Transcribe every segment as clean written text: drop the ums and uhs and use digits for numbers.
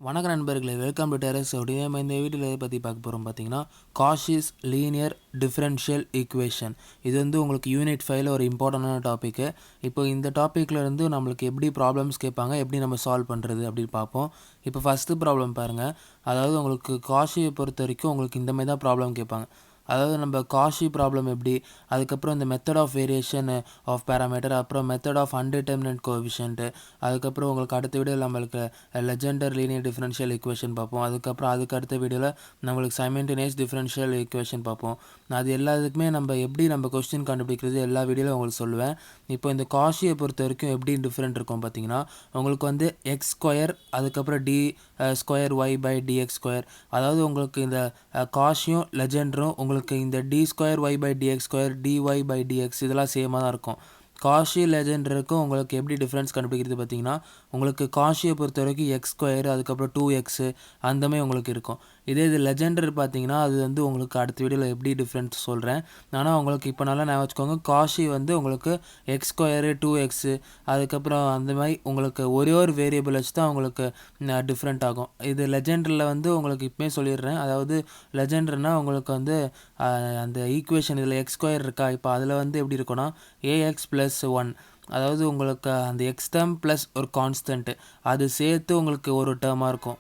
வணக்கம் நண்பர்களே, welcome to terrace. நம்ம இந்த வீடியோவில் எதை பற்றி பார்க்க போகிறோம் பார்த்தீங்கன்னா, காஷிஸ் லீனியர் டிஃப்ரென்ஷியல் ஈக்குவேஷன். இது வந்து உங்களுக்கு யூனிட் 5ல ஒரு இம்பார்ட்டண்டான டாப்பிக்கு. இப்போ இந்த டாப்பிக்கில் இருந்து நம்மளுக்கு எப்படி ப்ராப்ளம்ஸ் கேட்பாங்க, எப்படி நம்ம சால்வ் பண்ணுறது அப்படின்னு பார்ப்போம். இப்போ ஃபஸ்ட்டு ப்ராப்ளம் பாருங்கள். அதாவது உங்களுக்கு காஷியை பொறுத்த வரைக்கும் உங்களுக்கு இந்த மாதிரி தான் ப்ராப்ளம் கேட்பாங்க. அதாவது நம்ம காஷி ப்ராப்ளம் எப்படி, அதுக்கப்புறம் இந்த method of variation of parameter, அப்புறம் மெத்தட் ஆஃப் அன்டிடெர்மினன்ட் கோஎஃபிஷியன்ட், அதுக்கப்புறம் உங்களுக்கு அடுத்த வீடியோவில் நம்மளுக்கு லெஜெண்டர் லீனியர் டிஃபரன்ஷியல் ஈக்குவேஷன் பார்ப்போம். அதுக்கப்புறம் அதுக்கு அடுத்த வீடியோவில் நம்மளுக்கு சைமல்டேனியஸ் டிஃபரன்ஷியல் ஈக்குவேஷன் பார்ப்போம். அது எல்லாத்துக்குமே நம்ம எப்படி நம்ம கொஸ்டின் கண்டுபிடிக்கிறது எல்லா வீடியோவில் உங்களுக்கு சொல்லுவேன். இப்போ இந்த காஷியை பொறுத்த வரைக்கும் எப்படி டிஃப்ரெண்ட் இருக்கும் பார்த்தீங்கன்னா, உங்களுக்கு வந்து எக்ஸ் ஸ்கொயர், அதுக்கப்புறம் D square Y by D X square. அதாவது உங்களுக்கு இந்த காஷியும் லெஜெண்டரும் உங்களுக்கு இந்த D square Y by D X square, D Y by D X இதெல்லாம் சேமாக தான் இருக்கும். காஷி லெஜெண்டருக்கும் உங்களுக்கு எப்படி டிஃப்ரென்ஸ் கண்டுபிடிக்கிறது பார்த்தீங்கன்னா, உங்களுக்கு காஷியை பொறுத்த வரைக்கும் எக்ஸ் ஸ்கொயர், அதுக்கப்புறம் 2x அந்தமாதிரி உங்களுக்கு இருக்கும். இதே இது லெஜெண்டர் பார்த்தீங்கன்னா, அது வந்து உங்களுக்கு அடுத்த வீடியோவில் எப்படி டிஃப்ரென்ஸ் சொல்கிறேன். ஆனால் உங்களுக்கு இப்போ நல்லா நான் வச்சுக்கோங்க, காஷி வந்து உங்களுக்கு எக்ஸ் ஸ்கொயரு 2x, அதுக்கப்புறம் அந்த மாதிரி உங்களுக்கு ஒரே ஒரு வேரியபிள் வச்சு தான் உங்களுக்கு டிஃப்ரெண்ட் ஆகும். இது லெஜெண்டரில் வந்து உங்களுக்கு இப்போயே சொல்லிடுறேன். அதாவது லெஜெண்டர்னால் உங்களுக்கு வந்து அந்த ஈக்குவேஷன் இதில் எக்ஸ் ஸ்கொயர் இருக்கா, இப்போ அதில் வந்து எப்படி இருக்குன்னா ax + 1, அதாவது உங்களுக்கு அந்த எக்ஸ் டேர்ம் ப்ளஸ் ஒரு கான்ஸ்டன்ட்டு அது சேர்த்து உங்களுக்கு ஒரு டேர்மாக இருக்கும்.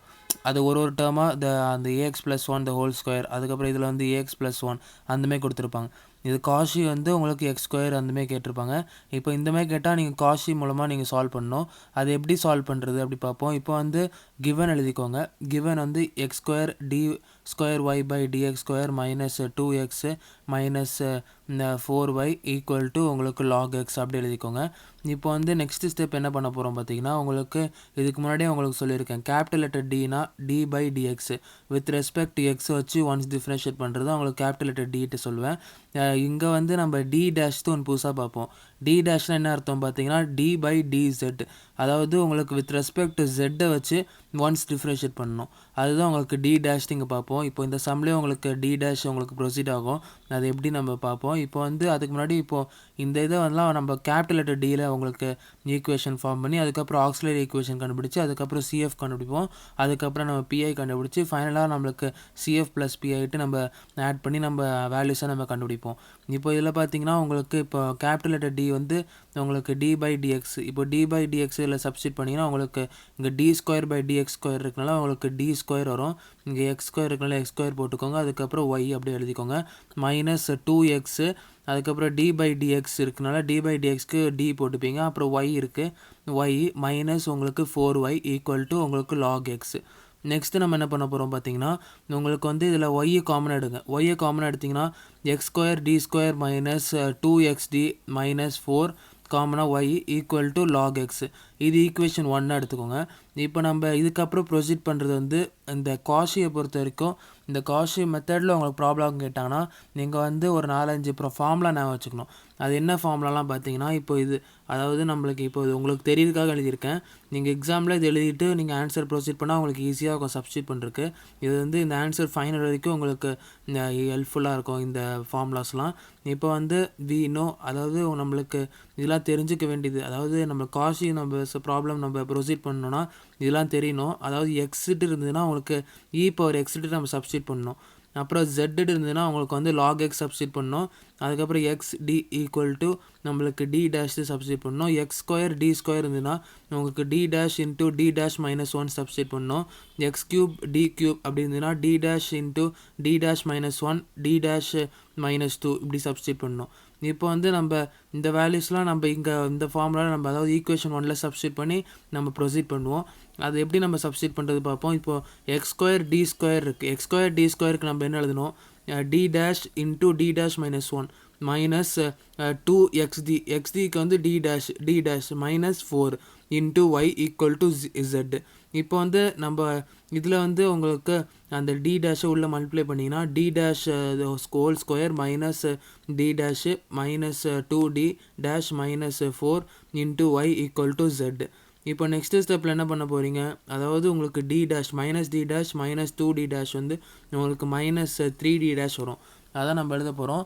அது ஒரு டேர்மாக அந்த ax + 1 த ஹோல் ஸ்கொயர், அதுக்கப்புறம் இதில் வந்து ax + 1 அந்தமாதிரி கொடுத்துருப்பாங்க. இது காஷி வந்து உங்களுக்கு எக்ஸ் ஸ்கொயர் அந்தமாதிரி கேட்டிருப்பாங்க. இப்போ இந்தமாதிரி கேட்டால் நீங்கள் காஷி மூலமாக நீங்கள் சால்வ் பண்ணணும். அது எப்படி சால்வ் பண்ணுறது அப்படி பார்ப்போம். இப்போ வந்து கிவன் எழுதிக்கோங்க. கிவன் வந்து X square D square Y by D X square minus 2x minus 4y equal to உங்களுக்கு log x அப்படி எழுதிக்கோங்க. இப்போ வந்து நெக்ஸ்ட் ஸ்டெப் என்ன பண்ண போகிறோம் பார்த்தீங்கன்னா, உங்களுக்கு இதுக்கு முன்னாடியே உங்களுக்கு சொல்லியிருக்கேன், கேபிட்டல் லெட்டர் டினா D by DX with respect to X வச்சு ஒன்ஸ் டிஃப்ரென்ஷியேட் பண்ணுறது உங்களுக்கு கேபிட்டல் லெட்டர் டிட்டு சொல்லுவேன். இங்கே வந்து நம்ம டி டேஷ் தான் ஒன்று புதுசாக பார்ப்போம். டி டேஷ்னால் என்ன அர்த்தம் பார்த்தீங்கன்னா, டி பை டிசெட், அதாவது உங்களுக்கு வித் ரெஸ்பெக்ட் டு ஜெட்டை வச்சு ஒன்ஸ் டிஃப்ரென்ஷியேட் பண்ணணும். அதுதான் உங்களுக்கு டி டேஷ் இங்கே பார்ப்போம். இப்போ இந்த சம்லேயே உங்களுக்கு டி டேஷ் உங்களுக்கு ப்ரொசீட் ஆகும். அது எப்படி நம்ம பார்ப்போம். இப்போ வந்து அதுக்கு முன்னாடி இப்போது இந்த இதை வந்து நம்ம கேபிட்டல் லெட்டர் டியில் உங்களுக்கு ஈக்குவேஷன் ஃபார்ம் பண்ணி, அதுக்கப்புறம் ஆக்சிலரி ஈக்குவேஷன் கண்டுபிடிச்சி, அதுக்கப்புறம் சிஎஃப் கண்டுபிடிப்போம், அதுக்கப்புறம் நம்ம பிஐ கண்டுபிடிச்சி, ஃபைனலாக நம்மளுக்கு சிஎஃப் ப்ளஸ் பிஐட்டு நம்ம ஆட் பண்ணி நம்ம வேல்யூஸை நம்ம கண்டுபிடிப்போம். இப்போ இதில் பார்த்தீங்கன்னா உங்களுக்கு இப்போ கேபிட்டல் லெட்டர் டி வந்து உங்களுக்கு டி பை டிஎக்ஸ், இப்போ டி பை டிஎக்ஸ் இதில் சப்ஸ்டிட் பண்ணிங்கன்னா உங்களுக்கு இங்கே D square by D X square இருக்கனால உங்களுக்கு டி ஸ்கொயர் வரும். இங்கே எக்ஸ் ஸ்கொயர் இருக்கனால எக்ஸ் ஸ்கொயர் போட்டுக்கோங்க, அதுக்கப்புறம் ஒய் அப்படியே எழுதிக்கோங்க, மைனஸ் 2x, அதுக்கப்புறம் டி பை டிஎக்ஸ் இருக்கனால டி பை டிஎக்ஸ்க்கு டி போட்டுப்பீங்க, அப்புறம் ஒய் இருக்குது, ஒய் மைனஸ் உங்களுக்கு 4y ஈக்குவல் டு உங்களுக்கு log x. நெக்ஸ்ட்டு நம்ம என்ன பண்ண போகிறோம் பார்த்தீங்கன்னா, உங்களுக்கு வந்து இதில் ஒய்யை காமன் எடுங்க. ஒய்யை காமன் எடுத்திங்கன்னா X square D square minus 2xd minus 4 காமனாக Y equal to log x. இது ஈக்குவேஷன் 1 எடுத்துக்கோங்க. இப்போ நம்ம இதுக்கப்புறம் ப்ரொசீட் பண்ணுறது வந்து இந்த காஷியை பொறுத்த வரைக்கும், இந்த காஷி மெத்தடில் உங்களுக்கு ப்ராப்ளம் கேட்டாங்கன்னா நீங்கள் வந்து ஒரு 4-5 ஃபார்முலா நான் வச்சுக்கணும். அது என்ன ஃபார்முலாலாம் பார்த்தீங்கன்னா, இப்போ இது அதாவது நம்மளுக்கு இப்போ இது உங்களுக்கு தெரியறதுக்காக எழுதியிருக்கேன். நீங்கள் எக்ஸாமில் இது எழுதிட்டு நீங்கள் ஆன்சர் ப்ரொசீட் பண்ணால் உங்களுக்கு ஈஸியாக இருக்கும் சப்ஸ்டிட் பண்ணுறதுக்கு. இது வந்து இந்த ஆன்சர் ஃபைனல் வரைக்கும் உங்களுக்கு ஹெல்ப்ஃபுல்லாக இருக்கும் இந்த ஃபார்முலாஸ்லாம். இப்போ வந்து வி நோ, அதாவது நம்மளுக்கு இதெல்லாம் தெரிஞ்சுக்க வேண்டியது, அதாவது நம்ம காஷி நம்ம ப்ராப்ளம் நம்ம ப்ரொசீட் பண்ணணும்னா இதெல்லாம் தெரியணும். அதாவது எக்ஸிட்டு இருந்ததுன்னா உங்களுக்கு இ பவர் எக்ஸிட்டு நம்ம சப்ஸ்டிட் பண்ணணும். அப்புறம் ஜெட்டு இருந்ததுன்னா உங்களுக்கு வந்து log x சப்ஸ்டிட் பண்ணணும். அதுக்கப்புறம் எக்ஸ் டி ஈக்குவல் டு நம்மளுக்கு டி டேஷ் சப்ஸ்டிட் பண்ணணும். எக்ஸ் ஸ்கொயர் டி ஸ்கொயர் இருந்ததுன்னா உங்களுக்கு D dash into D dash minus 1 substitute பண்ணணும். எக்ஸ் கியூப் டி கியூப் அப்படி இருந்ததுன்னா D dash into D dash minus 1 D dash minus 2 இப்படி substitute பண்ணணும். இப்போ வந்து நம்ம இந்த வேல்யூஸ்லாம் நம்ம இங்கே இந்த ஃபார்முலாவில் நம்ம அதாவது ஈக்குவேஷன் 1ல் சப்ஸ்டிட் பண்ணி நம்ம ப்ரொசீட் பண்ணுவோம். அது எப்படி நம்ம சப்ஸ்டிட் பண்ணுறது பார்ப்போம். இப்போது எக்ஸ் ஸ்கொயர் டி ஸ்கொயர் இருக்குது. எக்ஸ் ஸ்கொயர் டி ஸ்கொயருக்கு நம்ம என்ன எழுதணும், D dash into D dash minus 1 minus 2xd, xdக்கு வந்து D dash minus 4 into Y equal to z. இப்போ வந்து நம்ம இதில் வந்து உங்களுக்கு அந்த டி டேஷை உள்ளே மல்டிப்ளை பண்ணிங்கன்னா D dash whole square minus D dash minus 2d dash minus 4 into Y equal to z. இப்போ நெக்ஸ்ட்டு ஸ்டெப்பில் என்ன பண்ண போகிறீங்க, அதாவது உங்களுக்கு D dash minus 2d dash வந்து உங்களுக்கு மைனஸ் 3d டேஷ் வரும். அதான் நம்ம எழுத போகிறோம்.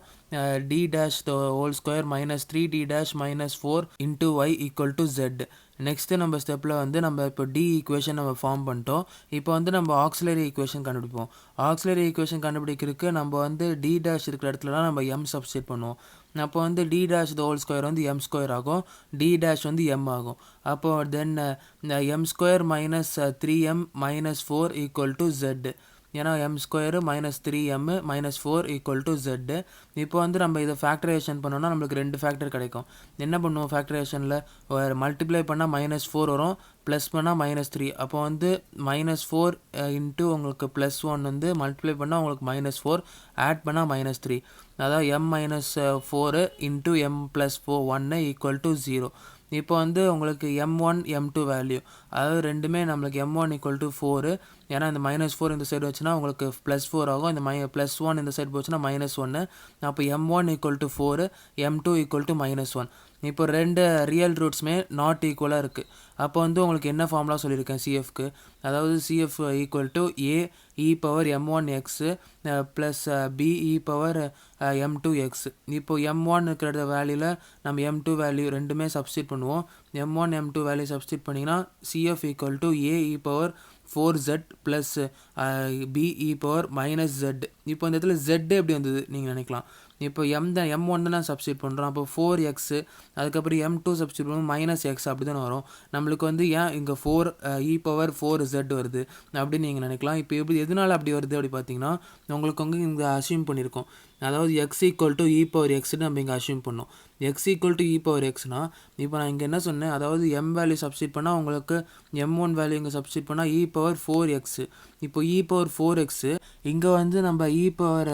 D dash the whole square minus 3d dash minus 4 into Y equal to Z. Next நம்ம ஸ்டெப்பில் வந்து நம்ம இப்போ டி ஈக்குவேஷன் நம்ம ஃபார்ம் பண்ணிட்டோம். இப்போ வந்து நம்ம ஆக்சிலரி ஈக்குவேஷன் கண்டுபிடிப்போம். ஆக்சிலரி ஈக்குவேஷன் கண்டுபிடிக்கிறதுக்கு நம்ம வந்து டி டேஷ் இருக்கிற இடத்துலலாம் நம்ம எம் சப்ஸ்டிட் பண்ணுவோம். அப்போ வந்து D dash the whole square வந்து எம் ஸ்கொயர் ஆகும், டி டேஷ் வந்து எம் ஆகும். அப்போது then M square minus 3m minus 4 equal to Z. ஏன்னா M square minus 3m minus 4 equal to Z. இப்போ வந்து நம்ம இதை ஃபேக்டரைசேஷன் பண்ணோம்னா நம்மளுக்கு 2 ஃபேக்டர் கிடைக்கும். என்ன பண்ணுவோம் ஃபேக்டரைசேஷனில்? மல்டிப்ளை பண்ணால் மைனஸ் 4 வரும், ப்ளஸ் பண்ணால் மைனஸ் 3. அப்போ வந்து மைனஸ் 4 இன்ட்டு உங்களுக்கு ப்ளஸ் 1 வந்து மல்டிப்ளை பண்ணால் உங்களுக்கு மைனஸ் 4, ஆட் பண்ணால் மைனஸ் 3. அதாவது M minus 4 into M plus 1 equal to 0. இப்போ வந்து உங்களுக்கு m1 m2 வேல்யூ, அதாவது ரெண்டுமே நம்மளுக்கு m1 ஈக்குவல் டு 4. ஏன்னா இந்த மைனஸ் 4 இந்த சைடு வச்சுன்னா உங்களுக்கு ப்ளஸ் 4 ஆகும், இந்த ப்ளஸ் 1 இந்த சைடு போச்சுன்னா மைனஸ் 1. அப்போ m1 equal to 4, m2 equal to minus 1. இப்போ ரெண்டு ரியல் ரூட்ஸுமே நாட் ஈக்குவலாக இருக்குது. அப்போ வந்து உங்களுக்கு என்ன ஃபார்முலா சொல்லியிருக்கேன் சிஎஃப்க்கு, அதாவது C F equal to A E power m1 X plus B E power m2 X. இப்போ m1 இருக்கிற வேல்யூவில் நம்ம m2 வேல்யூ ரெண்டுமே சப்ஸ்டிட் பண்ணுவோம். m1 m2 வேல்யூ சப்ஸ்டிட் பண்ணிங்கன்னா C F equal to A E power 4z plus B E power minus Z. இப்போ இந்த இடத்துல ஜெட் எப்படி வந்தது நீங்கள் நினைக்கலாம். இப்போ m1 தான் சப்ஸ்டிட் பண்ணுறோம். அப்போ 4x, அதுக்கப்புறம் m2 சப்ஸ்டிட் பண்ணுவோம் மைனஸ் எக்ஸ், அப்படி தானே வரும். நம்மளுக்கு வந்து ஏன் இங்கே 4 இ பவர் 4z வருது அப்படின்னு நீங்கள் நினைக்கலாம். இப்போ எப்படி எதனால அப்படி வருது அப்படி பார்த்தீங்கன்னா, உங்களுக்கு வந்து இங்கே அசியூம் பண்ணியிருக்கோம். அதாவது X equal to E power எக்ஸ்ன்னு நம்ம இங்கே அசியூம் பண்ணோம். X equal to E power எக்ஸ்னா, இப்போ நான் இங்கே என்ன சொன்னேன், அதாவது எம் வேல்யூ சப்ஸ்டிட் பண்ணால் உங்களுக்கு m1 வேல்யூ இங்கே சப்ஸ்டிட் பண்ணால் இ பவர் 4x. இப்போ இ பவர் 4x இங்கே வந்து நம்ம இ பவர்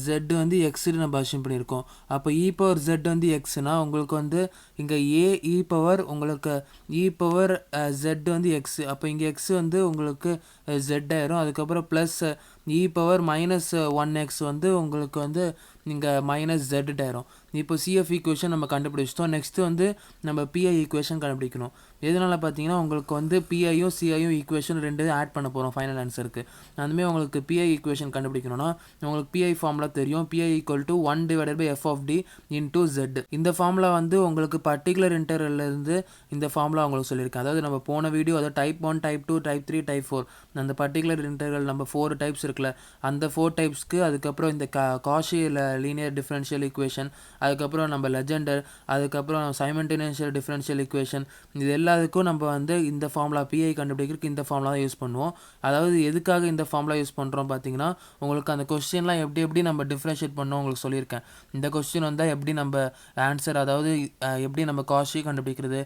ஜெட் வந்து எக்ஸ்ன்னு நம்ம அசியூம் பண்ணியிருக்கோம். அப்போ இ பவர் ஜெட் வந்து எக்ஸ்னா உங்களுக்கு வந்து இங்கே ஏ இ பவர் உங்களுக்கு இ பவர் ஜெட் வந்து எக்ஸ். அப்போ இங்கே எக்ஸ் வந்து உங்களுக்கு ஜெட் ஆயிரும். அதுக்கப்புறம் ப்ளஸ் இ பவர் மைனஸ் 1x வந்து உங்களுக்கு வந்து இங்கே மைனஸ் ஜெட் ஆயிரும். இப்போ சிஎஃப் ஈக்குவேஷன் நம்ம கண்டுபிடிச்சிட்டோம். நெக்ஸ்ட்டு வந்து நம்ம பிஐ ஈக்குவேஷன் கண்டுபிடிக்கணும். எதனால் பார்த்தீங்கன்னா உங்களுக்கு வந்து பிஐயும் சிஐயும் ஈக்குவேஷன் ரெண்டு ஆட் பண்ண போகிறோம் ஃபைனல் ஆன்சருக்கு. அதுமாதிரி உங்களுக்கு பிஐ ஈக்குவேஷன் கண்டுபிடிக்கணும்னா உங்களுக்கு பிஐ ஃபார்முலா தெரியும். P I equal to 1 divided by F of D into Z. இந்த ஃபார்முலா வந்து உங்களுக்கு பர்டிகுலர் இன்டர்வல்லேருந்து இந்த ஃபார்முலா உங்களுக்கு சொல்லியிருக்கேன். அதாவது நம்ம போன வீடியோ அதாவது டைப் 1, டைப் 2, டைப் 3, டைப் 4 அந்த பர்டிகுலர் இன்டர்வல் நம்ம 4 டைப்ஸ் இருக்குல்ல, அந்த 4 டைப்ஸ்க்கு அதுக்கப்புறம் இந்த காஷி லீனியர் டிஃபரன்ஷியல் ஈக்குவேஷன், அதுக்கப்புறம் நம்ம லெஜெண்டர், அதுக்கப்புறம் சைமல்டேனியஸ் டிஃபரன்ஷியல் ஈக்குவேஷன், இது எல்லாத்துக்கும் நம்ம வந்து இந்த ஃபார்முலா பிஐ கண்டுபிடிக்கிறதுக்கு இந்த ஃபார்முலா தான் யூஸ் பண்ணுவோம். அதாவது எதுக்காக இந்த ஃபார்முலா யூஸ் பண்ணுறோம் பார்த்தீங்கன்னா, உங்களுக்கு அந்த கொஸ்டின்லாம் எப்படி நம்ம டிஃப்ரென்ஷியேட் பண்ணோம் உங்களுக்கு சொல்லியிருக்கேன். இந்த கொஸ்டின் வந்தால் எப்படி நம்ம ஆன்சர், அதாவது எப்படி நம்ம காஷி கண்டுபிடிக்கிறது,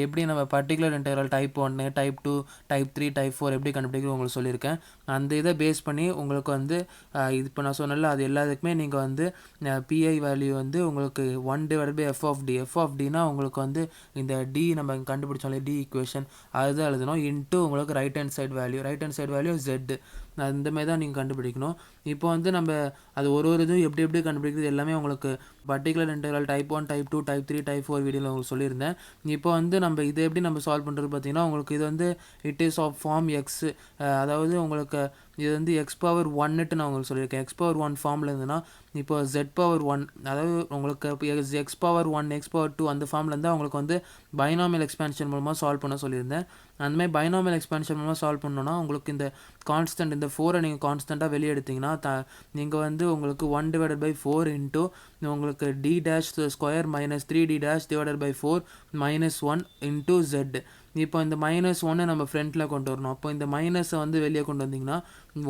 எப்படி நம்ம particular interval type 1, type 2, type 3, type 4 எப்படி கண்டுபிடிக்கிறது உங்களுக்கு சொல்லியிருக்கேன். அந்த இதை பேஸ் பண்ணி உங்களுக்கு வந்து இது இப்போ நான் சொன்னல அது எல்லாத்துக்குமே நீங்கள் வந்து பிஐ வேல்யூ வந்து உங்களுக்கு 1 divided by F of D. F of டினா உங்களுக்கு வந்து இந்த டி நம்ம கண்டுபிடிச்சோம்ல டி ஈக்குவேஷன், அதுதான் எழுதணும். இன்ட்டு உங்களுக்கு right hand side value Z. அந்த மாதிரி தான் நீங்கள் கண்டுபிடிக்கணும். இப்போ வந்து நம்ம அது ஒரு இதுவும் எப்படி கண்டுபிடிக்கிறது எல்லாமே உங்களுக்கு particular interval type 1, type 2, type 3, type 4 வீடியோவில் உங்களுக்கு சொல்லியிருந்தேன். இப்போ வந்து நம்ம இதை எப்படி நம்ம சால்வ் பண்ணுறது பார்த்தீங்கன்னா, உங்களுக்கு இது வந்து it is of form X, அதாவது உங்களுக்கு இது வந்து எக்ஸ் பவர் 1ட்டு நான் உங்களுக்கு சொல்லியிருக்கேன். எக்ஸ் பவர் 1 ஃபார்மில் இருந்துன்னா இப்போ ஜெட் பவர் 1, அதாவது உங்களுக்கு எக்ஸ் பவர் 1, எக்ஸ் பவர் 2 அந்த ஃபார்மில் இருந்தால் உங்களுக்கு வந்து பைனாமியல் எக்ஸ்பான்ஷன் மூலமாக சால்வ் பண்ண சொல்லியிருந்தேன். அந்தமாதிரி பைனாமியல் எக்ஸ்பான்ஷன் மூலமாக சால்வ் பண்ணோன்னா உங்களுக்கு இந்த கான்ஸ்டன்ட் இந்த 4 நீங்கள் கான்ஸ்டண்ட்டாக வெளியே எடுத்திங்கன்னா நீங்கள் வந்து உங்களுக்கு 1 டிவைடட் பை 4 இன்ட்டு உங்களுக்கு D dash square minus 3d dash divided by 4 minus 1 into Z. இப்போ இந்த மைனஸ் 1 நம்ம ஃப்ரண்ட்டில் கொண்டு வரணும். அப்போ இந்த மைனஸை வந்து வெளியே கொண்டு வந்தீங்கன்னா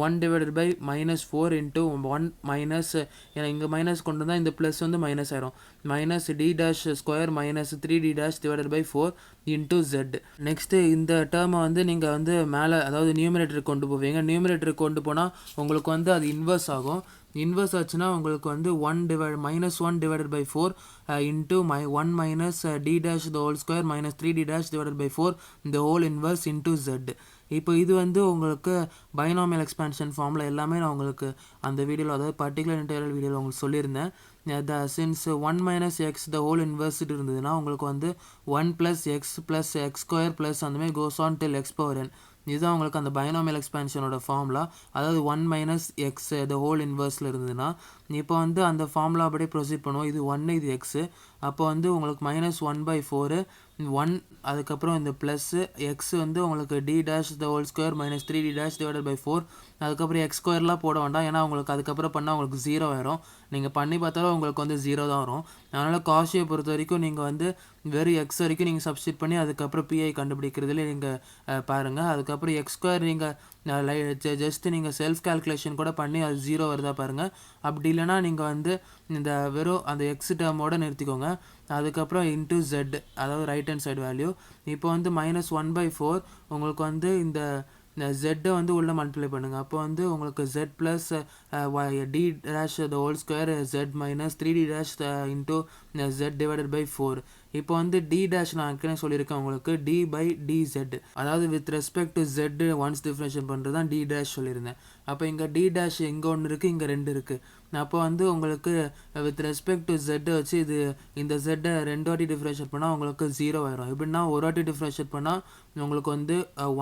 1 divided by minus 4 into 1 minus, ஏன்னா இங்கே மைனஸ் கொண்டு வந்தால் இந்த ப்ளஸ் வந்து மைனஸ் ஆயிரும். Minus D dash square minus 3d dash divided by 4 into Z. Next இந்த டேர்மை வந்து நீங்கள் வந்து மேலே அதாவது நியூமரேட்டருக்கு கொண்டு போவீங்க. நியூமரேட்டருக்கு கொண்டு போனால் உங்களுக்கு வந்து அது இன்வர்ஸ் ஆகும். இன்வர்ஸ் ஆச்சுன்னா உங்களுக்கு வந்து minus 1 divided by 4 into 1 minus D dash the whole square minus 3d dash divided by 4 இந்த ஹோல் இன்வர்ஸ் இன்ட்டு ஜெட். இப்போ இது வந்து உங்களுக்கு பைனாமியல் எக்ஸ்பான்ஷன் ஃபார்மில் எல்லாமே நான் உங்களுக்கு அந்த வீடியோவில் அதாவது பர்டிகுலர் இன்டர்வல் வீடியோவில் உங்களுக்கு சொல்லியிருந்தேன். Since 1 minus X the whole inverse இருந்ததுன்னா உங்களுக்கு வந்து 1 plus X plus X square plus அந்தமாதிரி goes on till X power n. இதுதான் உங்களுக்கு அந்த பைனாமியல் எக்ஸ்பான்ஷனோட ஃபார்முலா. அதாவது 1 மைனஸ் எக்ஸ் த ஹோல் இன்வர்ஸில் இருந்ததுன்னா இப்போ வந்து அந்த ஃபார்முலா அப்படியே ப்ரொசீட் பண்ணுவோம். இது 1 இது எக்ஸு. அப்போ வந்து உங்களுக்கு -1/4 1 அதுக்கப்புறம் இந்த ப்ளஸ்ஸு எக்ஸ் வந்து உங்களுக்கு d dash the whole square minus 3d dash divided by 4. அதுக்கப்புறம் எக்ஸ் ஸ்கொயர்லாம் போட வேண்டாம். ஏன்னா உங்களுக்கு அதுக்கப்புறம் பண்ணால் உங்களுக்கு 0 ஆயிரும். நீங்கள் பண்ணி பார்த்தாலும் உங்களுக்கு வந்து 0 தான் வரும். அதனால் காஷியை பொறுத்த வரைக்கும் நீங்கள் வந்து வெறும் எக்ஸ் வரைக்கும் நீங்கள் சப்ஸ்டிட் பண்ணி அதுக்கப்புறம் பிஐ கண்டுபிடிக்கிறதுல நீங்கள் பாருங்கள். அதுக்கப்புறம் எக்ஸ் ஸ்கொயர் நீங்கள் ஜஸ்ட் நீங்கள் செல்ஃப் கால்குலேஷன் கூட பண்ணி அது 0 வருதா பாருங்கள். அப்படி இல்லைனா நீங்கள் வந்து இந்த வெறும் அந்த எக்ஸ் டேர்மோடு நிறுத்திக்கோங்க. அதுக்கப்புறம் இன்ட்டு ஜெட், அதாவது ரைட் ஹேண்ட் சைடு வேல்யூ. இப்போ வந்து -1/4 உங்களுக்கு வந்து இந்த ஜெட்டை வந்து உள்ளே மல்டிப்ளை பண்ணுங்கள். அப்போ வந்து உங்களுக்கு Z plus d dash the whole square z minus 3d dash into z divided by 4. இப்போ வந்து d dash நான் ஏற்கனவே சொல்லியிருக்கேன் உங்களுக்கு d/dz, அதாவது with respect to z once differentiate பண்ணுறது தான் d dash சொல்லியிருந்தேன். அப்போ இங்கே d dash இங்கே ஒன்று இருக்குது, இங்கே 2 இருக்குது. அப்போ வந்து உங்களுக்கு வித் ரெஸ்பெக்ட் டு z வச்சு இந்த z 2 வாட்டி டிஃப்ரென்ஷியேட் பண்ணால் உங்களுக்கு 0 ஆயிரும். எப்படின்னா ஒரு வாட்டி டிஃப்ரென்ஷியேட் பண்ணால் உங்களுக்கு வந்து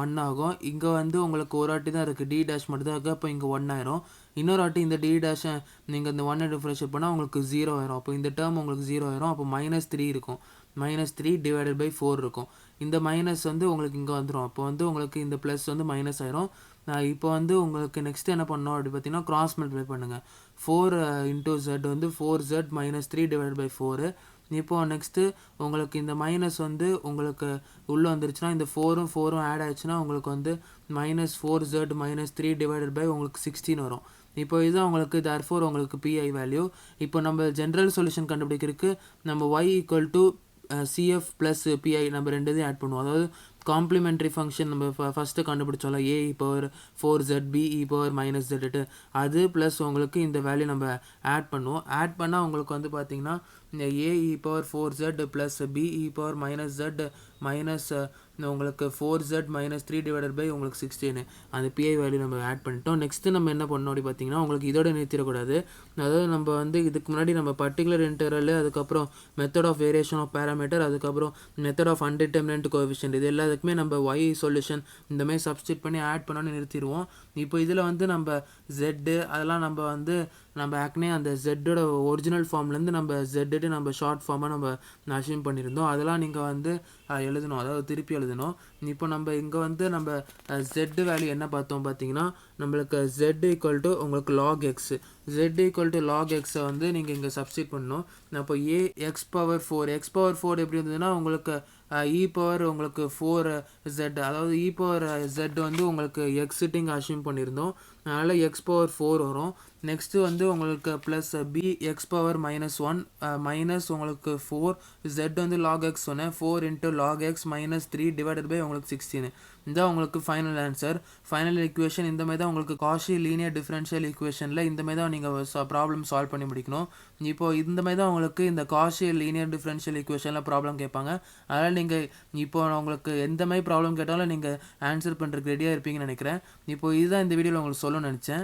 1 ஆகும். இங்கே வந்து உங்களுக்கு ஒரு வாட்டி தான் இருக்குது, d dash மட்டும் தான் இருக்குது. அப்போ இங்கே 1 ஆயிரும். இன்னொரு வாட்டி இந்த d dash நீங்கள் இந்த 1 டிஃப்ரென்ஷியேட் பண்ணால் உங்களுக்கு 0 ஆயிரும். அப்போ இந்த டேர்ம் உங்களுக்கு 0 ஆயிரும். அப்போ -3 இருக்கும். -3 டிவைடட் பை 4 இருக்கும். இந்த மைனஸ் வந்து உங்களுக்கு இங்கே வந்துடும். அப்போ வந்து உங்களுக்கு இந்த ப்ளஸ் வந்து மைனஸ் ஆயிரும். இப்போ வந்து உங்களுக்கு நெக்ஸ்ட் என்ன பண்ணணும் அப்படி பார்த்தீங்கன்னா கிராஸ் மல்டிப்ளை பண்ணுங்கள். 4 இன்டூ ஜெட் வந்து 4z -3 டிவைட் பை 4. இப்போது நெக்ஸ்ட்டு உங்களுக்கு இந்த மைனஸ் வந்து உங்களுக்கு உள்ளே வந்துருச்சுன்னா இந்த 4ம் ஆட் ஆயிடுச்சுன்னா உங்களுக்கு வந்து -4z -3 டிவைடட் பை உங்களுக்கு 16 வரும். இப்போ இதுதான் உங்களுக்கு therefore உங்களுக்கு பிஐ வேல்யூ. இப்போ நம்ம ஜென்ரல் சொல்யூஷன் கண்டுபிடிக்கிறதுக்கு நம்ம y = CF + PI நம்ம ரெண்டுதையும் ஆட் பண்ணுவோம். அதாவது காம்ப்ளிமெண்ட்ரி ஃபங்க்ஷன் நம்ம ஃபஸ்ட்டு கண்டுபிடிச்சோம்ல, a⁴4z b⁻−z, அது ப்ளஸ் உங்களுக்கு இந்த வேல்யூ நம்ம ஆட் பண்ணுவோம். ஆட் பண்ணால் உங்களுக்கு வந்து பார்த்திங்கன்னா இந்த a⁴4z ப்ளஸ் b⁻−z மைனஸ் உங்களுக்கு 4z -3 டிவைடட் பை உங்களுக்கு 16 அந்த பிஐ வேல்யூ நம்ம ஆட் பண்ணிட்டோம். நெக்ஸ்ட்டு நம்ம என்ன பண்ணோம் அப்படி பார்த்தீங்கன்னா உங்களுக்கு இதோட நிறுத்திடக்கூடாது. அதாவது நம்ம வந்து இதுக்கு முன்னாடி நம்ம பர்டிகுலர் இன்டர்வல், அதுக்கப்புறம் method of variation of parameter, அதுக்கப்புறம் மெத்தட் ஆஃப் அன்டிட்டர்மினன்ட் கோஎஃபிஷியன்ட், இது எல்லாத்துக்குமே நம்ம y சொல்யூஷன் இந்தமாதிரி சப்ஸ்டிட் பண்ணி ஆட் பண்ணோன்னு நிறுத்திடுவோம். இப்போ இதில் வந்து நம்ம z அதெல்லாம் நம்ம ஏற்கனவே அந்த ஜெட்டோட ஒரிஜினல் ஃபார்ம்லேருந்து நம்ம ஜெட்டு நம்ம ஷார்ட் ஃபார்மாக நம்ம அசியூம் பண்ணியிருந்தோம். அதெல்லாம் நீங்கள் வந்து எழுதணும், அதாவது திருப்பி எழுதணும். இப்போ நம்ம இங்கே வந்து நம்ம ஜெட்டு வேல்யூ என்ன பார்த்தோம் பார்த்தீங்கன்னா நம்மளுக்கு z = உங்களுக்கு log x, z = log x வந்து நீங்கள் இங்கே சப்ஸ்டிட் பண்ணணும். அப்போ x⁴ எப்படி இருந்ததுன்னா உங்களுக்கு உங்களுக்கு 4z, அதாவது z வந்து உங்களுக்கு x அசியூம் பண்ணியிருந்தோம். அதனால் x⁴ வரும். நெக்ஸ்ட்டு வந்து உங்களுக்கு ப்ளஸ் bx⁻−1 மைனஸ் உங்களுக்கு 4z வந்து log x சொன்னேன், 4 × log x -3 டிவைடட் பை உங்களுக்கு 16. இதுதான் உங்களுக்கு ஃபைனல் ஆன்சர். ஃபைனல் ஈக்குவேஷன் இந்த மாதிரி தான் உங்களுக்கு காஷி லீனியர் டிஃபரன்ஷியல் ஈக்குவேஷனில் இந்த மாதிரி தான் நீங்கள் ப்ராப்ளம் சால்வ் பண்ணி முடிக்கணும். இப்போது இந்த மாதிரி தான் உங்களுக்கு இந்த காஷி லீனியர் டிஃபரன்ஷியல் ஈக்குவேஷனில் ப்ராப்ளம் கேட்பாங்க. அதனால் நீங்கள் இப்போ உங்களுக்கு எந்த மாதிரி ப்ராப்ளம் கேட்டாலும் நீங்கள் ஆன்சர் பண்ணுறதுக்கு ரெடியாக இருப்பீங்கன்னு நினைக்கிறேன். இப்போ இதுதான் இந்த வீடியோவில் உங்களுக்கு சொல்லணும்னு நினச்சேன்.